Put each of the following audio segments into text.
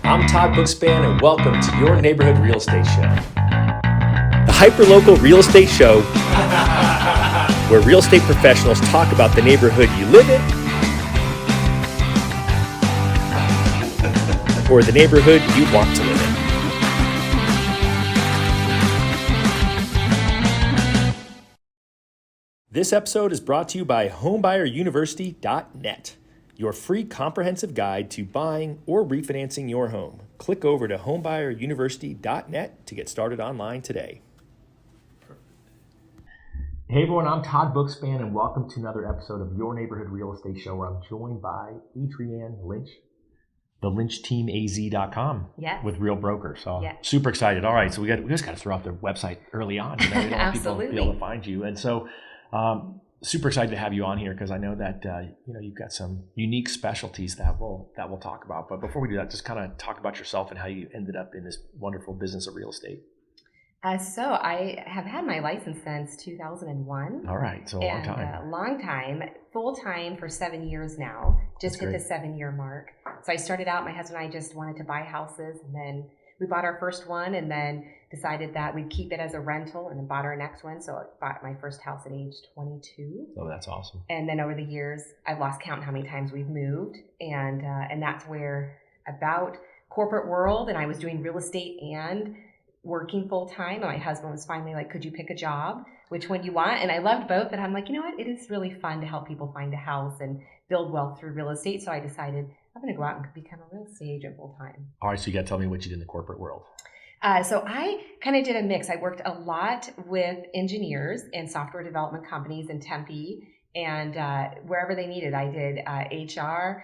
I'm Todd Bookspan, and welcome to your neighborhood real estate show. The hyperlocal real estate show where real estate professionals talk about the neighborhood you live in or the neighborhood you want to live in. This episode is brought to you by homebuyeruniversity.net, your free comprehensive guide to buying or refinancing your home. Click over to homebuyeruniversity.net to get started online today. Hey everyone, I'm Todd Bookspan, and welcome to another episode of Your Neighborhood Real Estate Show, where I'm joined by Adrianne Lynch, the LynchTeamAZ.com with Real Broker. So super excited. All right, so we just got to throw out the website early on. You know, we don't want people to be able to find you, and so super excited to have you on here because I know that you've got some unique specialties that we'll talk about. But before we do that, just kind of talk about yourself and how you ended up in this wonderful business of real estate. So I have had my license since 2001. All right, so a long time. Long time, full time for 7 years now. Just hit the 7-year mark. So I started out, my husband and I just wanted to buy houses, and then we bought our first one and then decided that we'd keep it as a rental and then bought our next one. So I bought my first house at age 22. Oh, that's awesome. And then over the years, I've lost count how many times we've moved. And that's where about corporate world, and I was doing real estate and working full time. And my husband was finally like, could you pick a job? Which one you want? And I loved both. And I'm like, you know what? It is really fun to help people find a house and build wealth through real estate. So I decided I'm going to go out and become a real estate agent full time. All right. So you got to tell me what you did in the corporate world. So I kind of did a mix. I worked a lot with engineers and software development companies in Tempe and wherever they needed. I did HR,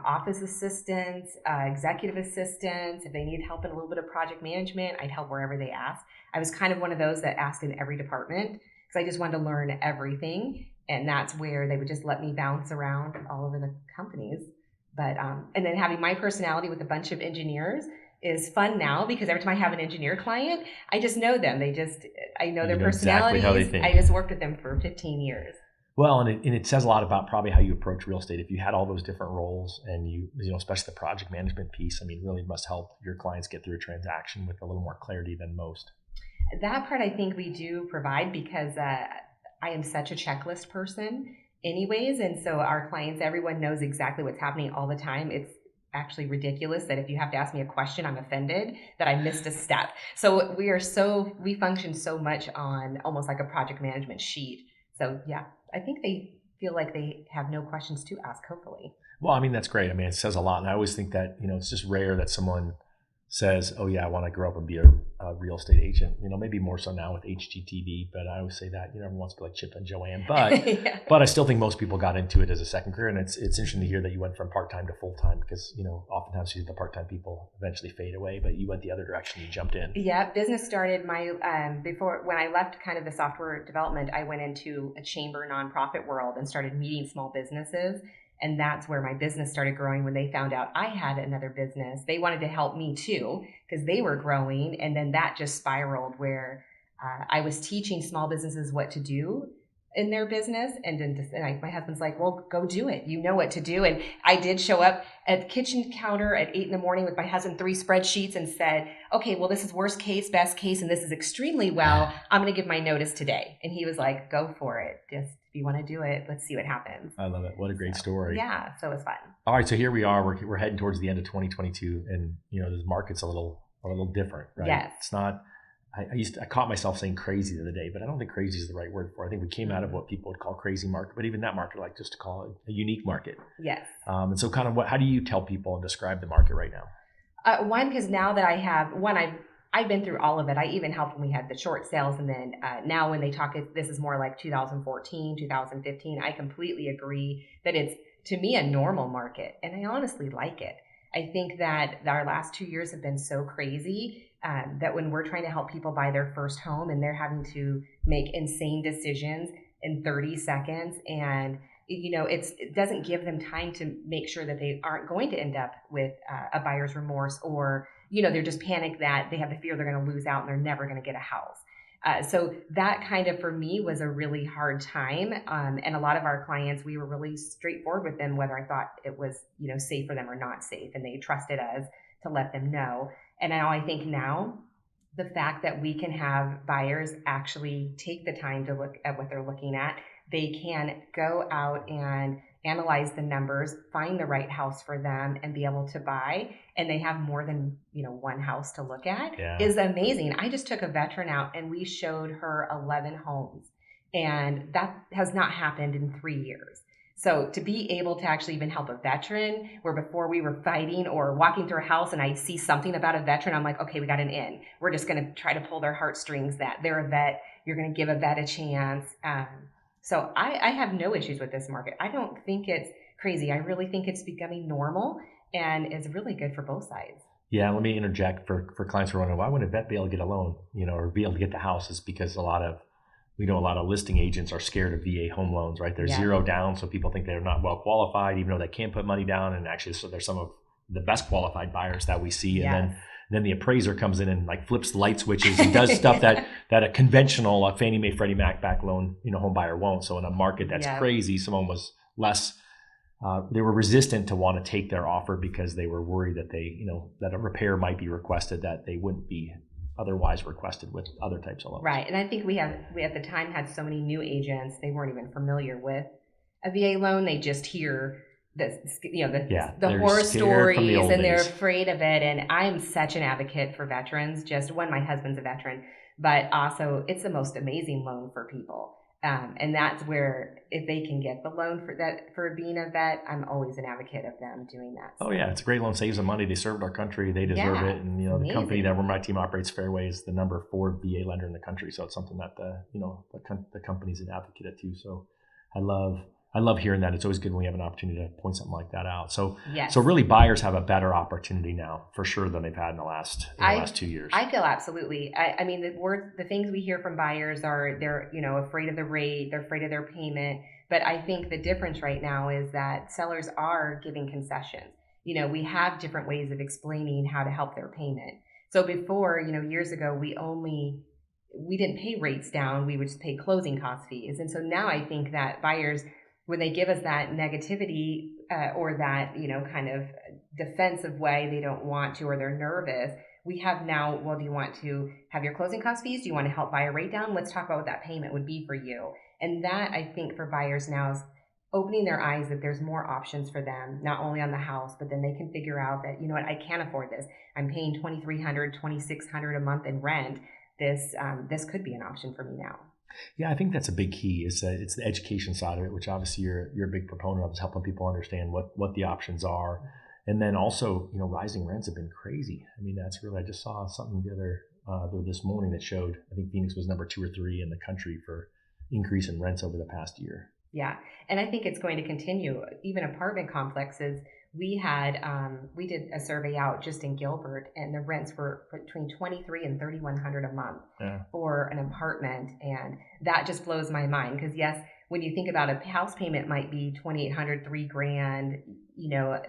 office assistants, executive assistants. If they needed help in a little bit of project management, I'd help wherever they asked. I was kind of one of those that asked in every department because I just wanted to learn everything. And that's where they would just let me bounce around all over the companies. But and then having my personality with a bunch of engineers is fun now because every time I have an engineer client, I just know them. I know their personalities. Exactly how they think. I just worked with them for 15 years. Well, and it says a lot about probably how you approach real estate. If you had all those different roles and you especially the project management piece, I mean, really must help your clients get through a transaction with a little more clarity than most. That part I think we do provide because I am such a checklist person anyways. And so our clients, everyone knows exactly what's happening all the time. It's actually ridiculous that if you have to ask me a question, I'm offended that I missed a step. So we function so much on almost like a project management sheet. So yeah, I think they feel like they have no questions to ask, hopefully. Well, I mean, that's great. I mean, it says a lot. And I always think that, it's just rare that someone says, oh yeah, I want to grow up and be a real estate agent, maybe more so now with HGTV, but I always say that, everyone wants to be like Chip and Joanne, but, but I still think most people got into it as a second career. And it's interesting to hear that you went from part-time to full-time because, oftentimes the part-time people eventually fade away, but you went the other direction, you jumped in. Yeah. Business started when I left kind of the software development, I went into a chamber nonprofit world and started meeting small businesses. And that's where my business started growing when they found out I had another business. They wanted to help me too because they were growing. And then that just spiraled where I was teaching small businesses what to do in their business. And then my husband's like, well, go do it. You know what to do. And I did show up at the kitchen counter at 8 a.m. with my husband, 3 spreadsheets and said, okay, well, this is worst case, best case, and this is extremely well. I'm going to give my notice today. And he was like, go for it. Just if you want to do it, let's see what happens. I love it. What a great story. Yeah. So it was fun. All right. So here we are. We're heading towards the end of 2022 and, the market's a little different, right? Yes. It's not, I caught myself saying crazy the other day, but I don't think crazy is the right word for it. I think we came out of what people would call crazy market, but even that market, I like just to call it a unique market. Yes. And so kind of how do you tell people and describe the market right now? One, because now that I've been through all of it. I even helped when we had the short sales. And then now when they talk, this is more like 2014, 2015. I completely agree that it's, to me, a normal market. And I honestly like it. I think that our last 2 years have been so crazy that when we're trying to help people buy their first home and they're having to make insane decisions in 30 seconds and it doesn't give them time to make sure that they aren't going to end up with a buyer's remorse or, they're just panicked that they have the fear they're going to lose out and they're never going to get a house. So that kind of, for me, was a really hard time. And a lot of our clients, we were really straightforward with them, whether I thought it was, safe for them or not safe. And they trusted us to let them know. And now I think now the fact that we can have buyers actually take the time to look at what they're looking at, they can go out and analyze the numbers, find the right house for them, and be able to buy, and they have more than one house to look at, is amazing. I just took a veteran out and we showed her 11 homes, and that has not happened in 3 years. So to be able to actually even help a veteran, where before we were fighting or walking through a house and I see something about a veteran, I'm like, okay, we got an in. We're just going to try to pull their heartstrings that they're a vet. You're going to give a vet a chance. So I have no issues with this market. I don't think it's crazy. I really think it's becoming normal and is really good for both sides. Yeah, let me interject for clients who are wondering, why wouldn't a vet be able to get a loan, or be able to get the house? Is because we know a lot of listing agents are scared of VA home loans, right? They're zero down, so people think they're not well qualified, even though they can put money down. And actually, so they're some of the best qualified buyers that we see. And then the appraiser comes in and like flips the light switches and does stuff that a conventional Fannie Mae, Freddie Mac back loan, home buyer won't. So in a market that's crazy, someone was less. They were resistant to want to take their offer because they were worried that that a repair might be requested that they wouldn't be otherwise requested with other types of loans. Right. And I think we at the time had so many new agents, they weren't even familiar with a VA loan. They just hear the horror stories and they're afraid of it. And I'm such an advocate for veterans. Just one, my husband's a veteran, but also it's the most amazing loan for people. And that's where, if they can get the loan for being a vet, I'm always an advocate of them doing that. So. Oh yeah, it's a great loan. Saves them money. They served our country. They deserve it. And the company that my team operates, Fairway, is the number 4 VA lender in the country. So it's something that the company's an advocate of too. So I love hearing that. It's always good when we have an opportunity to point something like that out. So so really buyers have a better opportunity now for sure than they've had in the last 2 years. I feel absolutely. I mean, the things we hear from buyers are they're afraid of the rate, they're afraid of their payment. But I think the difference right now is that sellers are giving concessions. We have different ways of explaining how to help their payment. So before, years ago, we didn't pay rates down. We would just pay closing cost fees. And so now I think that buyers, when they give us that negativity or that, kind of defensive way, they don't want to, or they're nervous, we have now, well, do you want to have your closing cost fees? Do you want to help buy a rate down? Let's talk about what that payment would be for you. And that, I think, for buyers now is opening their eyes that there's more options for them, not only on the house, but then they can figure out that, I can't afford this. I'm paying $2,300, $2,600 a month in rent. This could be an option for me now. Yeah, I think that's a big key. It's the education side of it, which obviously you're a big proponent of, is helping people understand what the options are. And then also, rising rents have been crazy. I mean, that's really, I just saw something this morning that showed, I think Phoenix was number 2 or 3 in the country for increase in rents over the past year. Yeah. And I think it's going to continue. Even apartment complexes, we did a survey out just in Gilbert, and the rents were between $2,300 and $3,100 a month for an apartment. And that just blows my mind, because yes, when you think about a house payment might be $2,800, $3,000,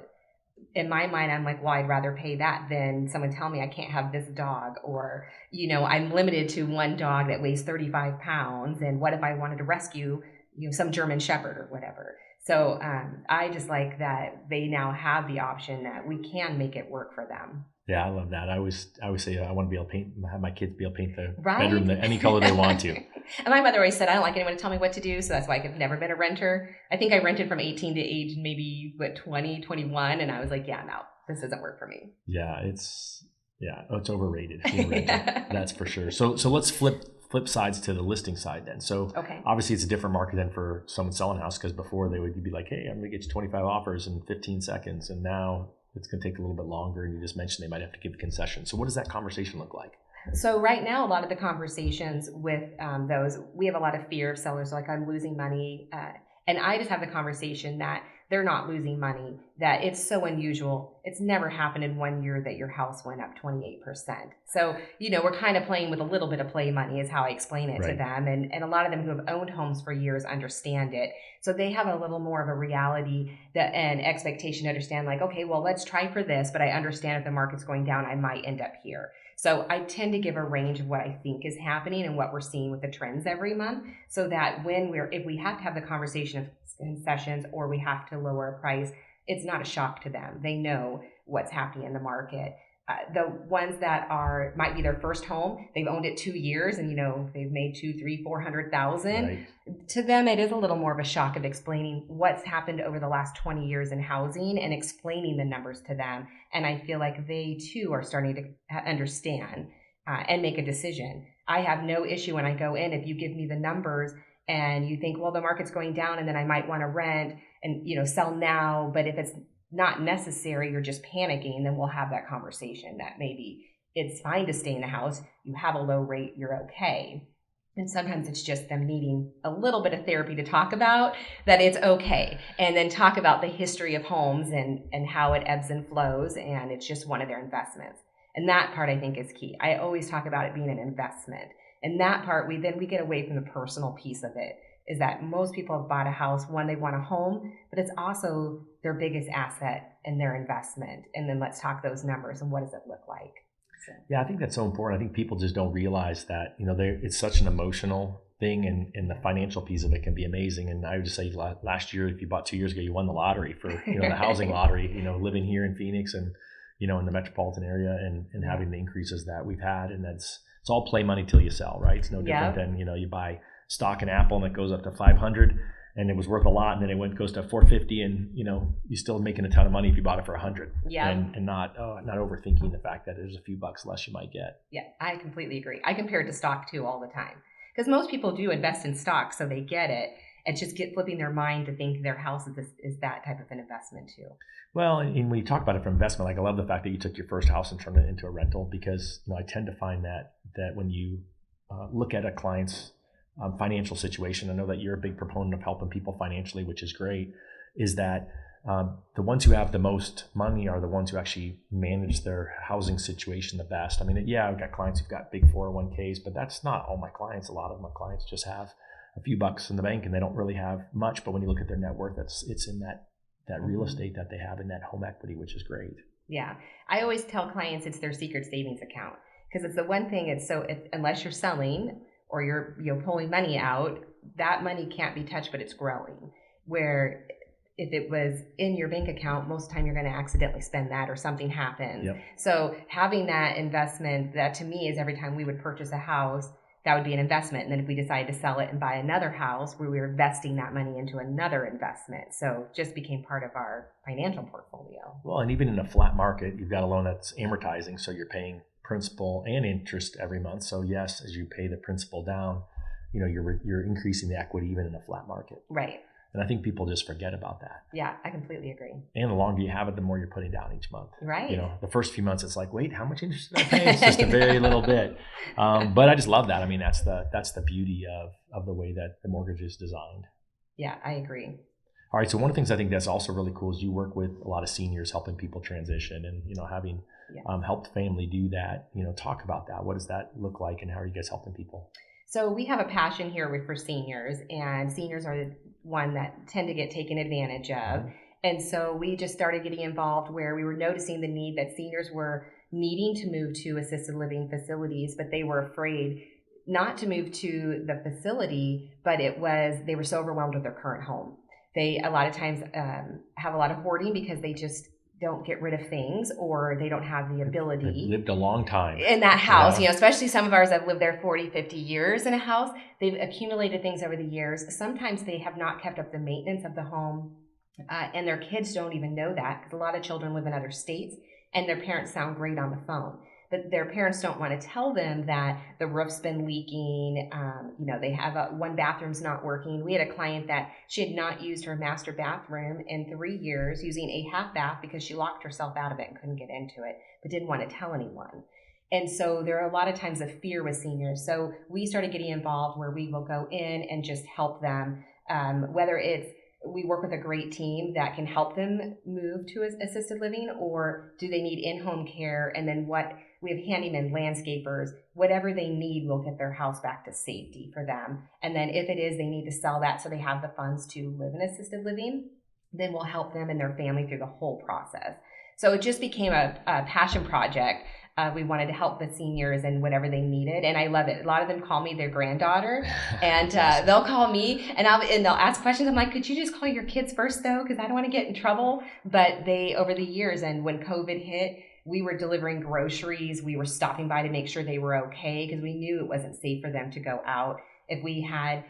in my mind, I'm like, well, I'd rather pay that than someone tell me I can't have this dog, or, I'm limited to one dog that weighs 35 pounds. And what if I wanted to rescue, some German Shepherd or whatever? So I just like that they now have the option that we can make it work for them. Yeah, I love that. I always say I want to be able to have my kids be able to paint the bedroom any color they want to. And my mother always said, I don't like anyone to tell me what to do. So that's why I've never been a renter. I think I rented from 18 to age maybe 20, 21. And I was like, yeah, no, this doesn't work for me. Yeah, it's overrated. That's for sure. So let's flip sides to the listing side then. So obviously it's a different market than for someone selling a house, because before they would be like, hey, I'm going to get you 25 offers in 15 seconds. And now it's going to take a little bit longer. And you just mentioned they might have to give concessions. So what does that conversation look like? So right now, a lot of the conversations with those, we have a lot of fear of sellers, like, I'm losing money. And I just have the conversation that they're not losing money, that it's so unusual. It's never happened in 1 year that your house went up 28%. So, we're kind of playing with a little bit of play money is how I explain it to them. And a lot of them who have owned homes for years understand it. So they have a little more of a reality and expectation to understand, like, okay, well, let's try for this, but I understand if the market's going down, I might end up here. So I tend to give a range of what I think is happening and what we're seeing with the trends every month, so that if we have to have the conversation of concessions or we have to lower a price, it's not a shock to them. They know what's happening in the market. The ones that might be their first home, they've owned it 2 years and, they've made 2, 3, 400,000. Right. To them, it is a little more of a shock of explaining what's happened over the last 20 years in housing and explaining the numbers to them. And I feel like they too are starting to understand and make a decision. I have no issue when I go in, if you give me the numbers and you think, well, the market's going down and then I might want to rent and, sell now. But if it's not necessary, you're just panicking, then we'll have that conversation that maybe it's fine to stay in the house. You have a low rate, you're okay. And sometimes it's just them needing a little bit of therapy to talk about that it's okay. And then talk about the history of homes and how it ebbs and flows. And it's just one of their investments. And that part I think is key. I always talk about it being an investment. And that part, we get away from the personal piece of it, is that most people have bought a house, one, they want a home, but it's also their biggest asset and their investment. And then let's talk those numbers and what does it look like? So. Yeah, I think that's so important. I think people just don't realize that, it's such an emotional thing, and the financial piece of it can be amazing. And I would just say last year, if you bought 2 years ago, you won the lottery for, the housing lottery, living here in Phoenix and, in the metropolitan area and having the increases that we've had. And it's all play money till you sell, right? It's no different than, you buy stock in Apple and it goes up to 500 and it was worth a lot, and then it goes to 450, and you're still making a ton of money if you bought it for 100. Yeah. And not overthinking the fact that there's a few bucks less you might get. Yeah, I completely agree. I compare it to stock too all the time, because most people do invest in stock, so they get it and just flipping their mind to think their house is that type of an investment too. Well, and when you talk about it from investment, like I love the fact that you took your first house and turned it into a rental, because I tend to find that when you look at a client's financial situation, I know that you're a big proponent of helping people financially, which is great, is that the ones who have the most money are the ones who actually manage their housing situation the best. I mean, I've got clients who've got big 401ks, but that's not all my clients. A lot of my clients just have a few bucks in the bank and they don't really have much. But when you look at their net worth, it's in that real estate that they have in that home equity, which is great. Yeah. I always tell clients it's their secret savings account, because it's the one thing unless you're selling or you're pulling money out, that money can't be touched, but it's growing. Where if it was in your bank account, most of the time you're going to accidentally spend that or something happens. Yep. So having that investment, that to me is every time we would purchase a house, that would be an investment. And then if we decided to sell it and buy another house, we were investing that money into another investment. So it just became part of our financial portfolio. Well, and even in a flat market, you've got a loan that's amortizing, so you're paying principal and interest every month. So yes, as you pay the principal down, you're increasing the equity even in a flat market. Right. And I think people just forget about that. Yeah, I completely agree. And the longer you have it, the more you're putting down each month. Right. The first few months, it's like, wait, how much interest did I pay? It's just a very little bit. But I just love that. I mean, that's the beauty of the way that the mortgage is designed. Yeah, I agree. All right. So one of the things I think that's also really cool is you work with a lot of seniors, helping people transition, and having helped family do that. Talk about that. What does that look like, and how are you guys helping people? So we have a passion here for seniors, and seniors are the one that tend to get taken advantage of. Mm-hmm. And so we just started getting involved where we were noticing the need that seniors were needing to move to assisted living facilities, but they were afraid not to move to the facility, but they were so overwhelmed with their current home. They a lot of times have a lot of hoarding because they just don't get rid of things, or they don't have the ability. They've lived a long time in that house, especially some of ours that have lived there 40, 50 years in a house. They've accumulated things over the years. Sometimes they have not kept up the maintenance of the home, and their kids don't even know that, because a lot of children live in other states and their parents sound great on the phone. But their parents don't want to tell them that the roof's been leaking. They have one bathroom's not working. We had a client that she had not used her master bathroom in 3 years, using a half bath because she locked herself out of it and couldn't get into it, but didn't want to tell anyone. And so there are a lot of times of fear with seniors. So we started getting involved where we will go in and just help them, whether it's we work with a great team that can help them move to assisted living, or do they need in-home care? And then we have handymen, landscapers, whatever they need, we'll get their house back to safety for them. And then if it is, they need to sell that so they have the funds to live in assisted living, then we'll help them and their family through the whole process. So it just became a passion project We wanted to help the seniors and whatever they needed. And I love it. A lot of them call me their granddaughter, and they'll call me and they'll ask questions. I'm like, could you just call your kids first though? Because I don't want to get in trouble. But they, over the years, and when COVID hit, we were delivering groceries. We were stopping by to make sure they were okay because we knew it wasn't safe for them to go out. If we had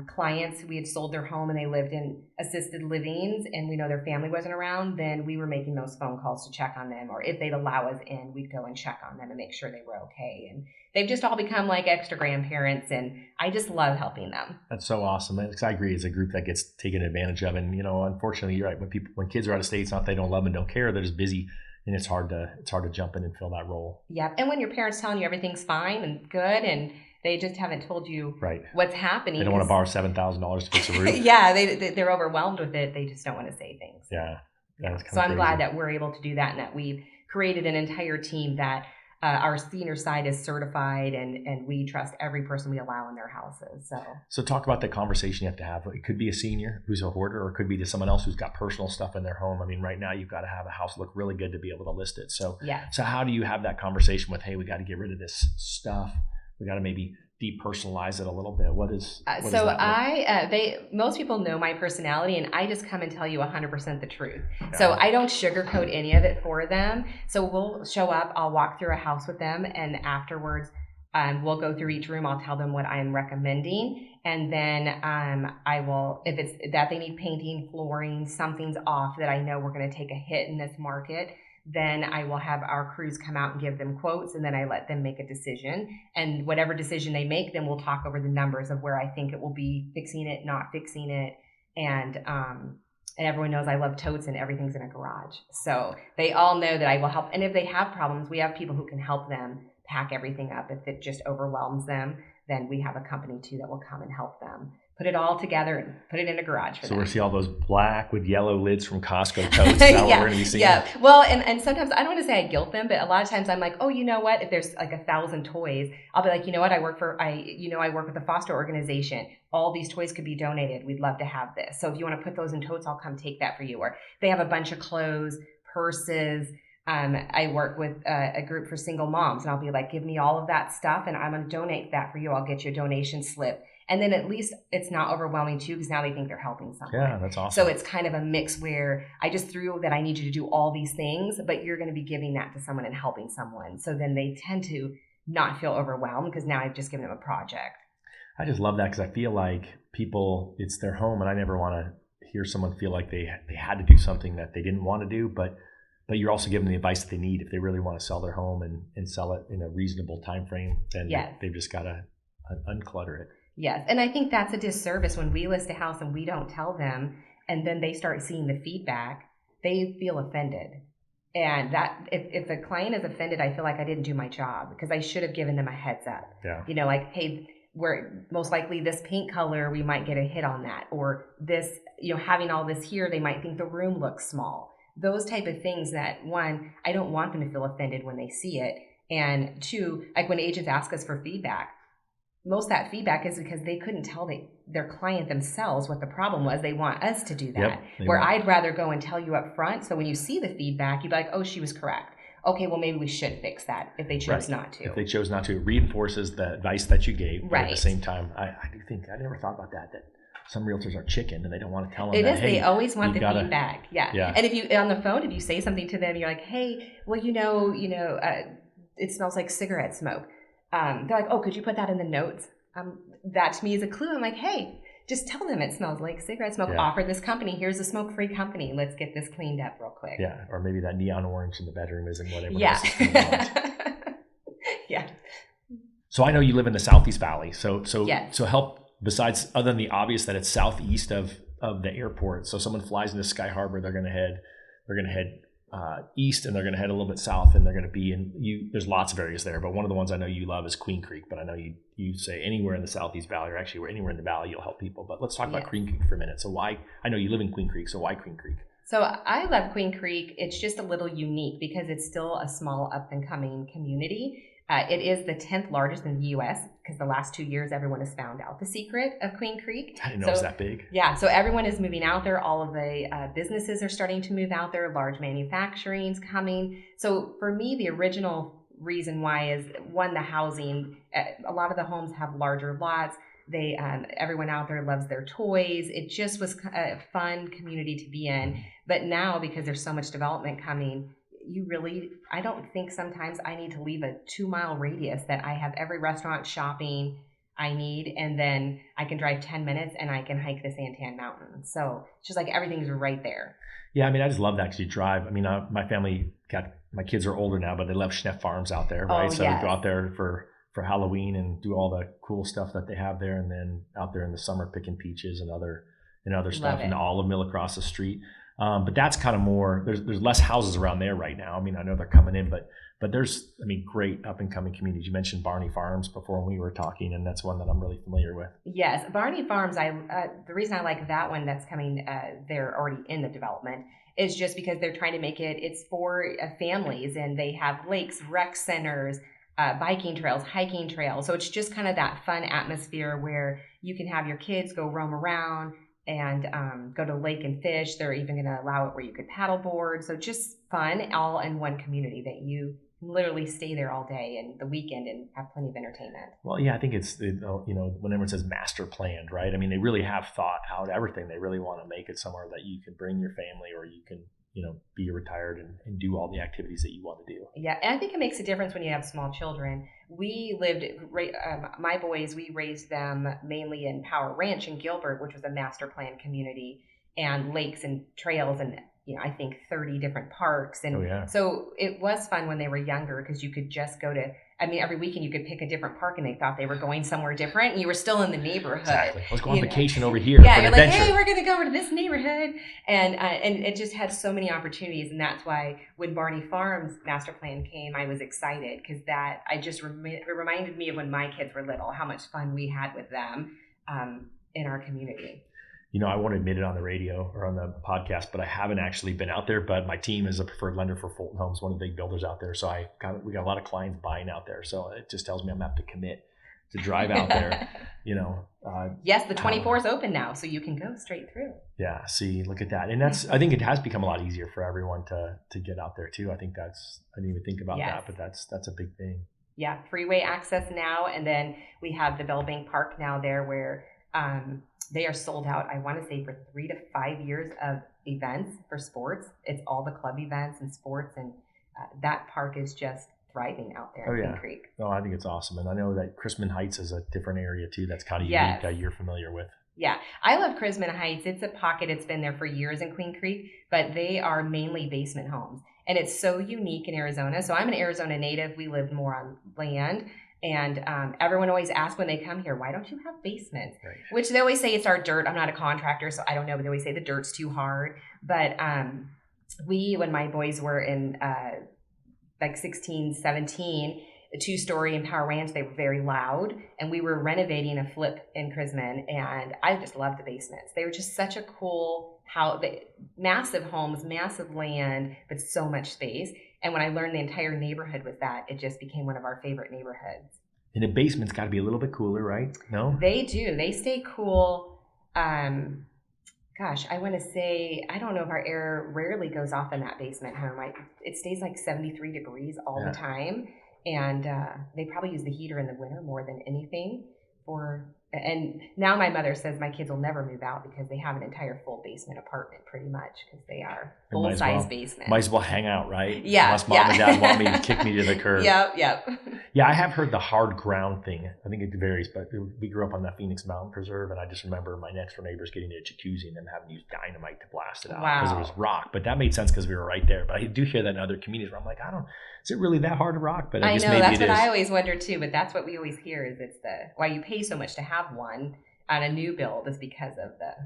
clients, we had sold their home and they lived in assisted livings and we know their family wasn't around, then we were making those phone calls to check on them. Or if they'd allow us in, we'd go and check on them and make sure they were okay. And they've just all become like extra grandparents, and I just love helping them. That's so awesome. I agree. It's a group that gets taken advantage of. And, unfortunately, you're right. When kids are out of state, it's not they don't love and don't care. They're just busy. And it's hard to jump in and fill that role. Yeah. And when your parents telling you everything's fine and good and they just haven't told you what's happening. They don't want to borrow $7,000 to fix a roof. Yeah, they're overwhelmed with it. They just don't want to say things. Yeah. So I'm glad that we're able to do that and that we've created an entire team that our senior side is certified and we trust every person we allow in their houses. So talk about the conversation you have to have. It could be a senior who's a hoarder, or it could be to someone else who's got personal stuff in their home. I mean, right now you've got to have a house look really good to be able to list it. So how do you have that conversation with, hey, we got to get rid of this stuff. We got to maybe depersonalize it a little bit. What is most people know my personality, and I just come and tell you 100% the truth. Yeah. So I don't sugarcoat any of it for them. So we'll show up, I'll walk through a house with them, and afterwards we'll go through each room. I'll tell them what I'm recommending, and then I will, if it's that they need painting, flooring, something's off that I know we're going to take a hit in this market, then I will have our crews come out and give them quotes, and then I let them make a decision. And whatever decision they make, then we'll talk over the numbers of where I think it will be, fixing it, not fixing it. And everyone knows I love totes and everything's in a garage. So they all know that I will help. And if they have problems, we have people who can help them pack everything up. If it just overwhelms them, then we have a company too that will come and help them put it all together and put it in a garage for them. So we'll see all those black with yellow lids from Costco totes. Is that what we're going to be seeing? Yeah. Well, and sometimes I don't want to say I guilt them, but a lot of times I'm like, oh, you know what? If there's like 1,000 toys, I'll be like, you know what? I work with a foster organization. All these toys could be donated. We'd love to have this. So if you want to put those in totes, I'll come take that for you. Or they have a bunch of clothes, purses. I work with a group for single moms, and I'll be like, give me all of that stuff and I'm going to donate that for you. I'll get you a donation slip. And then at least it's not overwhelming too, because now they think they're helping someone. Yeah, that's awesome. So it's kind of a mix where I just threw that I need you to do all these things, but you're going to be giving that to someone and helping someone. So then they tend to not feel overwhelmed because now I've just given them a project. I just love that because I feel like people, it's their home, and I never want to hear someone feel like they had to do something that they didn't want to do, but you're also giving them the advice that they need. If they really want to sell their home and sell it in a reasonable time frame, then they've just got to unclutter it. Yes. And I think that's a disservice when we list a house and we don't tell them, and then they start seeing the feedback, they feel offended. And that if a client is offended, I feel like I didn't do my job because I should have given them a heads up. Yeah. Like, hey, we're most likely this paint color, we might get a hit on that. Or this, having all this here, they might think the room looks small. Those type of things that, one, I don't want them to feel offended when they see it. And two, like when agents ask us for feedback, most of that feedback is because they couldn't tell their client themselves what the problem was. They want us to do that. Where I'd rather go and tell you up front. So when you see the feedback, you'd be like, oh, she was correct. Okay, well, maybe we should fix that if they chose not to. If they chose not to, it reinforces the advice that you gave. But at the same time, I do think, I never thought about that some realtors are chicken and they don't want to tell them that. They always want the feedback. Yeah. And if you, on the phone, if you say something to them, you're like, hey, well, it smells like cigarette smoke. They're like, oh, could you put that in the notes? That to me is a clue. I'm like, hey, just tell them it smells like cigarette smoke. Offer this company. Here's a smoke-free company. Let's get this cleaned up real quick. Yeah, or maybe that neon orange in the bedroom isn't what everyone else is thinking about. Yeah. So I know you live in the Southeast Valley. So help, besides, other than the obvious that it's southeast of the airport. So someone flies into Sky Harbor, they're going to head east, and they're going to head a little bit south, and they're going to be there's lots of areas there, but one of the ones I know you love is Queen Creek. But I know you say anywhere in the Southeast Valley, or actually anywhere in the valley, you'll help people. But let's talk about Queen Creek for a minute. So I know you live in Queen Creek, so why Queen Creek? So I love Queen Creek. It's just a little unique because it's still a small up and coming community. It is the 10th largest in the U.S. because the last 2 years, everyone has found out the secret of Queen Creek. I didn't know it was that big. Yeah, so everyone is moving out there. All of the businesses are starting to move out there. Large manufacturing's coming. So for me, the original reason why is, one, the housing. A lot of the homes have larger lots. They everyone out there loves their toys. It just was a fun community to be in. But now, because there's so much development coming, I don't think sometimes I need to leave a 2-mile radius that I have every restaurant, shopping I need, and then I can drive 10 minutes and I can hike the Santan Mountain. So it's just like everything's right there. Yeah, I mean, I just love that because you drive. I mean, my kids are older now, but they love Schnepp Farms out there, right? So we go out there for Halloween and do all the cool stuff that they have there, and then out there in the summer picking peaches and other stuff, and the olive mill across the street. But that's kind of more. There's less houses around there right now. I mean, I know they're coming in, but there's, I mean, great up and coming communities. You mentioned Barney Farms before when we were talking, and that's one that I'm really familiar with. Yes, Barney Farms. The reason I like that one that's coming, they're already in the development, is just because they're trying to make it's for families, and they have lakes, rec centers, biking trails, hiking trails. So it's just kind of that fun atmosphere where you can have your kids go roam around and go to lake and fish. They're even going to allow it where you could paddleboard. So just fun, all in one community that you literally stay there all day and the weekend and have plenty of entertainment. Well, yeah, I think it's, when everyone says master planned, right? I mean, they really have thought out everything. They really want to make it somewhere that you can bring your family, or you can, be retired and do all the activities that you want to do. Yeah, and I think it makes a difference when you have small children. We lived, my boys, we raised them mainly in Power Ranch in Gilbert, which was a master plan community, and lakes and trails, and I think 30 different parks. And so it was fun when they were younger, because you could just go to, every weekend you could pick a different park, and they thought they were going somewhere different, and you were still in the neighborhood. Exactly. Let's go on vacation over here. Yeah, you're like, hey, we're going to go over to this neighborhood. And it just had so many opportunities. And that's why when Barney Farms master plan came, I was excited, because it reminded me of when my kids were little, how much fun we had with them in our community. I won't admit it on the radio or on the podcast, but I haven't actually been out there. But my team is a preferred lender for Fulton Homes, one of the big builders out there. So we got a lot of clients buying out there. So it just tells me I'm going to have to commit to drive out there. Yes, the 24 is open now, so you can go straight through. Yeah, see, look at that. And I think it has become a lot easier for everyone to get out there too. I think I didn't even think about that, but that's a big thing. Yeah, freeway access now. And then we have the Bell Bank Park now there, where they are sold out, I want to say, for 3 to 5 years of events for sports. It's all the club events and sports, and that park is just thriving out there in Queen Creek. Oh, I think it's awesome. And I know that Chrisman Heights is a different area too that's kind of unique that you're familiar with. Yeah, I love Chrisman Heights. It's a pocket. It's been there for years in Queen Creek, but they are mainly basement homes. And it's so unique in Arizona. So I'm an Arizona native. We live more on land. And everyone always asks when they come here, why don't you have basements? Right. Which they always say it's our dirt. I'm not a contractor, so I don't know. But they always say the dirt's too hard. But when my boys were in 16, 17, a 2-story in Power Ranch, they were very loud. And we were renovating a flip in Chrisman. And I just loved the basements. They were just such a cool massive homes, massive land, but so much space. And when I learned the entire neighborhood was that, it just became one of our favorite neighborhoods. And the basement's got to be a little bit cooler, right? No? They do. They stay cool. I want to say, I don't know if our air rarely goes off in that basement home. It stays like 73 degrees all the time. And they probably use the heater in the winter more than anything. And now my mother says my kids will never move out because they have an entire full basement apartment pretty much, because they are full-size basement. Might as well hang out, right? Yeah. Unless mom and dad want me to kick me to the curb. Yep. Yeah, I have heard the hard ground thing. I think it varies, but we grew up on that Phoenix Mountain Preserve, and I just remember my next door neighbors getting a jacuzzi and them having to use dynamite to blast it out because it was rock. But that made sense because we were right there. But I do hear that in other communities where I'm like, is it really that hard to rock? But I know, that's what I always wonder too, but that's what we always hear is why you pay so much to have one on a new build is because of the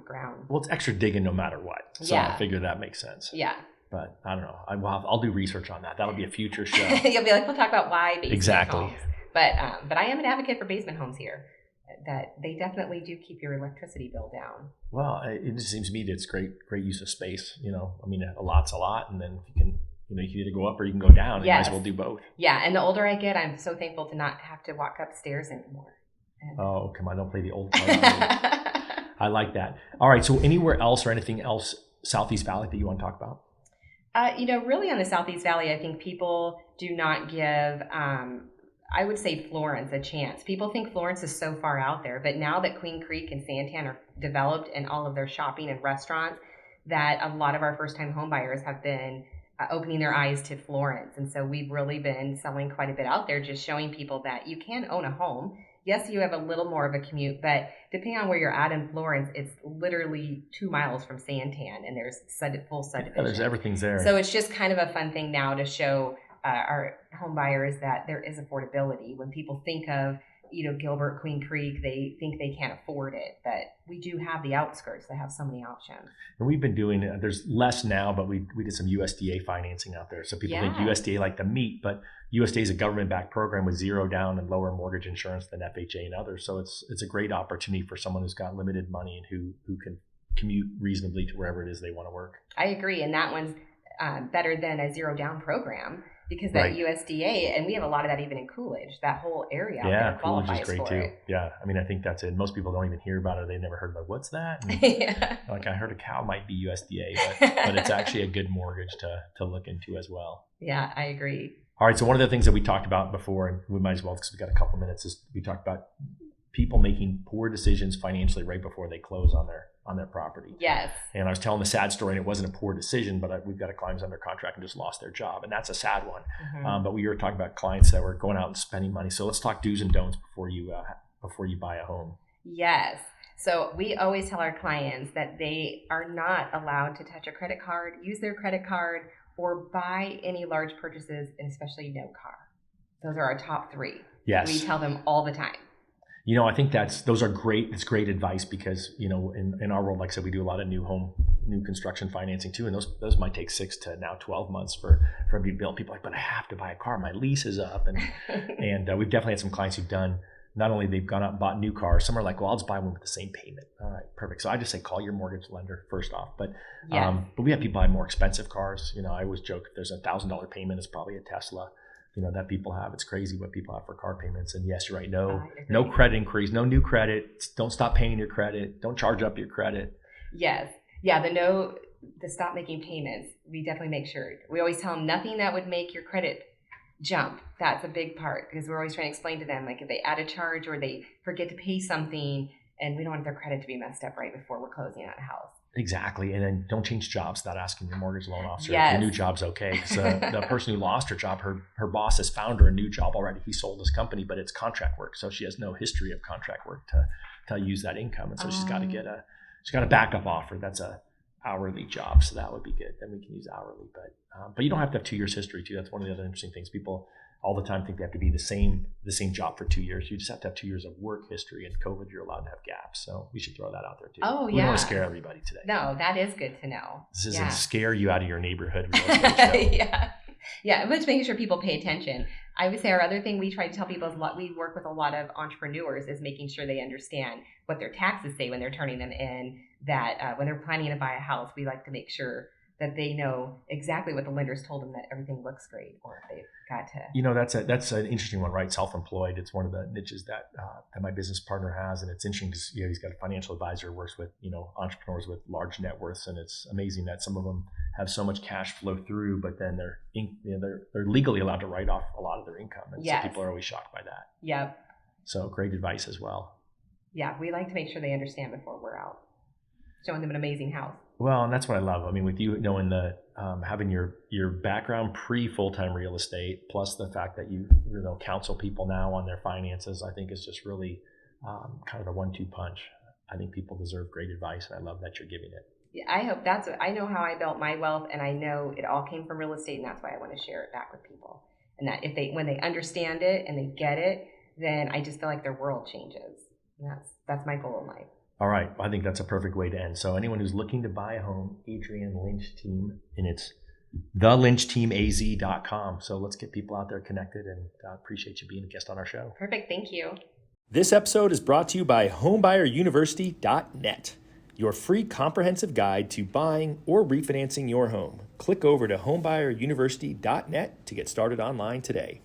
ground. Well, it's extra digging no matter what. So I figure that makes sense. Yeah. But I don't know. I'll do research on that. That'll be a future show. You'll be like, we'll talk about why basement homes. Exactly. But I am an advocate for basement homes here. That they definitely do keep your electricity bill down. Well, it just seems to me that it's great use of space. A lot's a lot, and then you can either go up or you can go down. You might as well do both. Yeah, and the older I get, I'm so thankful to not have to walk upstairs anymore. Oh, come on, don't play the old card. I like that. All right, so anywhere else or anything else Southeast Valley that you want to talk about? Really on the Southeast Valley, I think people do not give, I would say Florence a chance. People think Florence is so far out there, but now that Queen Creek and Santan are developed and all of their shopping and restaurants, that a lot of our first-time home buyers have been opening their eyes to Florence. And so we've really been selling quite a bit out there, just showing people that you can own a home. Yes, you have a little more of a commute, but depending on where you're at in Florence, it's literally 2 miles from Santan, and there's full subdivision. Yeah, there's everything's there. So it's just kind of a fun thing now to show our home buyers that there is affordability. When people think of, Gilbert, Queen Creek, they think they can't afford it, but we do have the outskirts that have so many options. And we've been doing it. There's less now, but we did some USDA financing out there. So people think USDA like the meat, but USDA is a government-backed program with zero down and lower mortgage insurance than FHA and others. So it's a great opportunity for someone who's got limited money and who can commute reasonably to wherever it is they want to work. I agree, and that one's better than a zero down program. Because that USDA, and we have a lot of that even in Coolidge, that whole area out there qualifies Coolidge is great too. It. Yeah, I mean, I think that's it. Most people don't even hear about it. They've never heard of what's that? And like, I heard a cow might be USDA, but it's actually a good mortgage to look into as well. Yeah, I agree. All right, so one of the things that we talked about before, and we might as well because we've got a couple minutes, is we talked about people making poor decisions financially right before they close on their property. Yes. And I was telling the sad story, and it wasn't a poor decision, but we've got a client who's under contract and just lost their job, and that's a sad one. Mm-hmm. But we were talking about clients that were going out and spending money. So let's talk do's and don'ts before you buy a home. Yes. So we always tell our clients that they are not allowed to touch a credit card, use their credit card, or buy any large purchases, and especially no car. Those are our top 3. Yes. We tell them all the time. I think those are great. It's great advice because, in our world, like I said, we do a lot of new construction financing too. And those might take 6 to now 12 months for everybody to build. People are like, but I have to buy a car. My lease is up. And we've definitely had some clients who've done, not only they've gone out and bought new cars, some are like, well, I'll just buy one with the same payment. All right, perfect. So I just say, call your mortgage lender first off. But we have people buy more expensive cars. I always joke, if there's $1,000 payment, it's probably a Tesla. That people have. It's crazy what people have for car payments. And yes, you're right. No credit increase, no new credit. Don't stop paying your credit. Don't charge up your credit. Yes. Yeah. The stop making payments. We definitely make sure. We always tell them nothing that would make your credit jump. That's a big part because we're always trying to explain to them, like if they add a charge or they forget to pay something, and we don't want their credit to be messed up right before we're closing out a house. Exactly. And then don't change jobs without asking your mortgage loan officer if your new job's okay. Because the person who lost her job, her boss has found her a new job already. He sold his company, but it's contract work. So she has no history of contract work to use that income. And so she's got a backup offer. That's a hourly job. So that would be good. Then we can use hourly. But you don't have to have 2 years history too. That's one of the other interesting things. People all the time think they have to be the same job for 2 years. You just have to have 2 years of work history. And COVID, you're allowed to have gaps. So we should throw that out there too. Oh, we don't want to scare everybody today. No, that is good to know. This isn't scare you out of your neighborhood real estate show. Yeah, but making sure people pay attention. I would say our other thing we try to tell people is we work with a lot of entrepreneurs is making sure they understand what their taxes say when they're turning them in, that when they're planning to buy a house, we like to make sure that they know exactly what the lenders told them, that everything looks great, or if they've got to. That's an interesting one, right? Self-employed. It's one of the niches that my business partner has, and it's interesting because he's got a financial advisor who works with entrepreneurs with large net worths, and it's amazing that some of them have so much cash flow through, but then they're legally allowed to write off a lot of their income, and so people are always shocked by that. Yep. So great advice as well. Yeah, we like to make sure they understand before we're out showing them an amazing house. Well, and that's what I love. I mean, with you knowing having your background pre-full-time real estate, plus the fact that you counsel people now on their finances, I think is just really kind of a 1-2 punch. I think people deserve great advice, and I love that you're giving it. Yeah, I hope I know how I built my wealth, and I know it all came from real estate, and that's why I want to share it back with people. And that when they understand it and they get it, then I just feel like their world changes. And that's my goal in life. All right. I think that's a perfect way to end. So anyone who's looking to buy a home, Adrianne Lynch team, and it's thelynchteamaz.com. So let's get people out there connected, and appreciate you being a guest on our show. Perfect. Thank you. This episode is brought to you by homebuyeruniversity.net, your free comprehensive guide to buying or refinancing your home. Click over to homebuyeruniversity.net to get started online today.